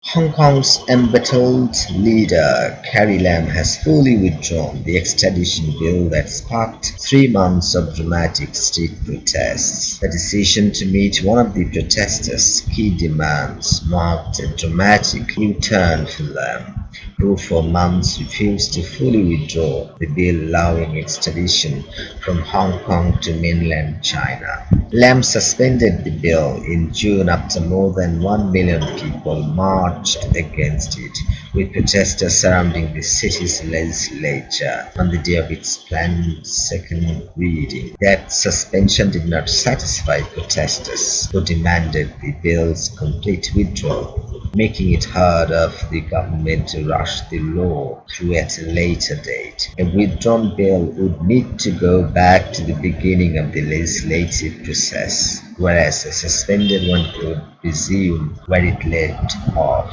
Hong Kong's embattled leader Carrie Lam has fully withdrawn the extradition bill that sparked 3 months of dramatic street protests. The decision to meet one of the protesters' key demands marked a dramatic U-turn for Lam, who for months refused to fully withdraw the bill allowing extradition from Hong Kong to mainland China. Lam suspended the bill in June after more than 1 million people marched against it, with protesters surrounding the city's legislature on the day of its planned second reading. That suspension did not satisfy protesters, who demanded the bill's complete withdrawal, making it harder for the government to rush the law through at a later date. A withdrawn bill would need to go back to the beginning of the legislative process, whereas a suspended one could resume where it left off.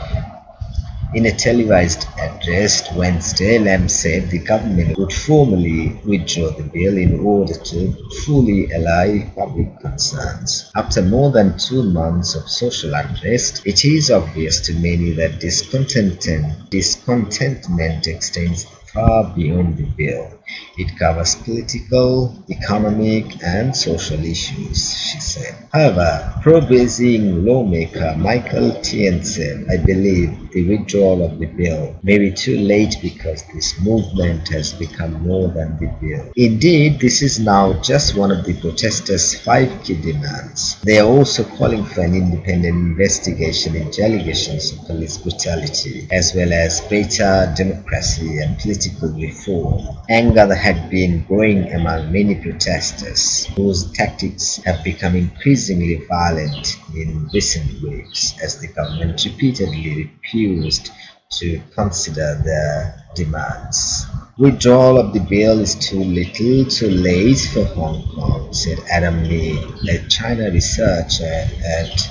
In a televised address Wednesday, Lam said the government would formally withdraw the bill in order to fully allay public concerns. After more than 2 months of social unrest, it is obvious to many that discontentment extends far beyond the bill. It covers political, economic, and social issues, she said. However, pro-Beijing lawmaker Michael Tien said, I believe the withdrawal of the bill may be too late because this movement has become more than the bill. Indeed, this is now just one of the protesters' 5 key demands. They are also calling for an independent investigation into allegations of police brutality, as well as greater democracy and political reform. Anger had been growing among many protesters, whose tactics have become increasingly violent in recent weeks as the government repeatedly refused to consider their demands. Withdrawal of the bill is too little, too late for Hong Kong, said Adam Lee, a China researcher at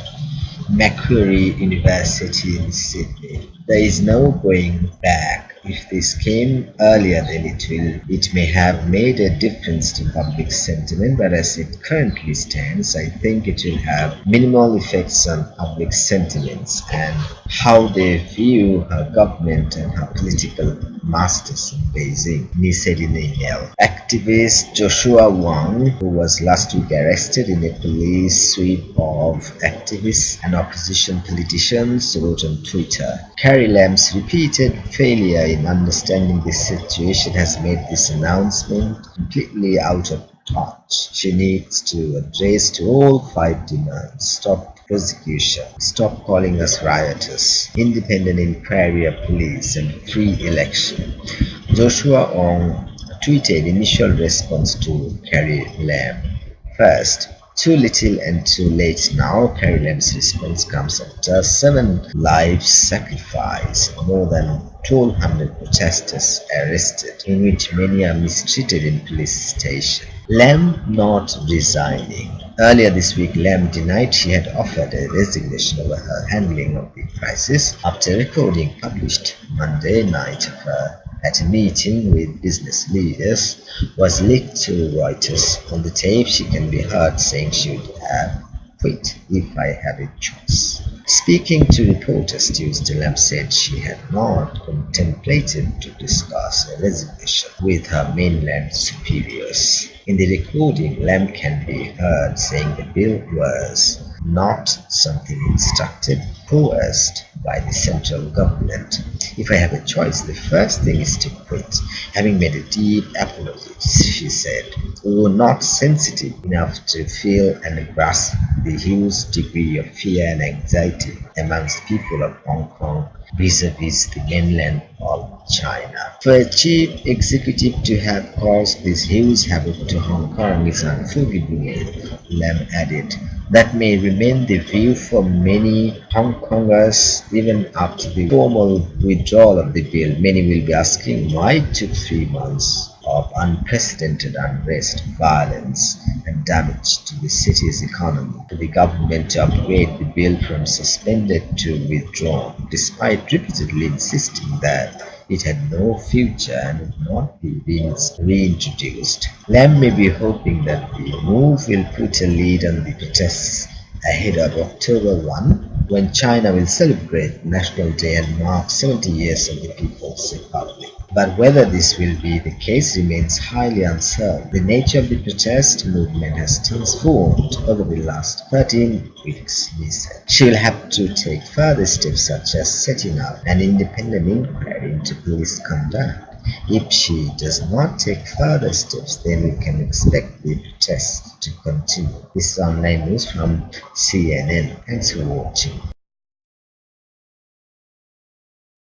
Macquarie University in Sydney. There is no going back. If this came earlier, then it may have made a difference to public sentiment, but as it currently stands, I think it will have minimal effects on public sentiments and how they view her government and her political masters in Beijing, Ni said in a email. Activist Joshua Wong, who was last week arrested in a police sweep of activists and opposition politicians, wrote on Twitter, Carrie Lam's repeated failure in understanding this situation has made this announcement completely out of touch. She needs to address to all 5 demands. Stop prosecution, stop calling us rioters, independent inquiry of police, and free election. Joshua Ong tweeted initial response to Carrie Lam. First, too little and too late now. Carrie Lam's response comes after 7 lives sacrificed, more than 1,200 protesters arrested, in which many are mistreated in police stations. Lam not resigning. Earlier this week, Lam denied she had offered a resignation over her handling of the crisis after a recording published Monday night of her at a meeting with business leaders was leaked to Reuters. On the tape, she can be heard saying she would have quit if I had a choice. Speaking to reporters Tuesday, Lam said she had not contemplated to discuss a resignation with her mainland superiors. In the recording, Lam can be heard saying the bill was not something instructed, coerced by the central government. If I have a choice, the first thing is to quit. Having made a deep apology, she said, we were not sensitive enough to feel and grasp the huge degree of fear and anxiety amongst people of Hong Kong vis-a-vis the mainland of China. For a chief executive to have caused this huge havoc to Hong Kong is unforgivable, Lam added. That may remain the view for many Hong Kongers even after the formal withdrawal of the bill. Many will be asking why it took 3 months of unprecedented unrest, violence, and damage to the city's economy for the government to upgrade the bill from suspended to withdrawn, despite repeatedly insisting that it had no future and would not be reintroduced. Lam may be hoping that the move will put a lead on the protests ahead of October 1, when China will celebrate National Day and mark 70 years of the People's Republic. But whether this will be the case remains highly uncertain. The nature of the protest movement has transformed over the last 13 weeks, he said. She will have to take further steps such as setting up an independent inquiry into police conduct. If she does not take further steps, then we can expect the protests to continue. This is online news from CNN. Thanks for watching.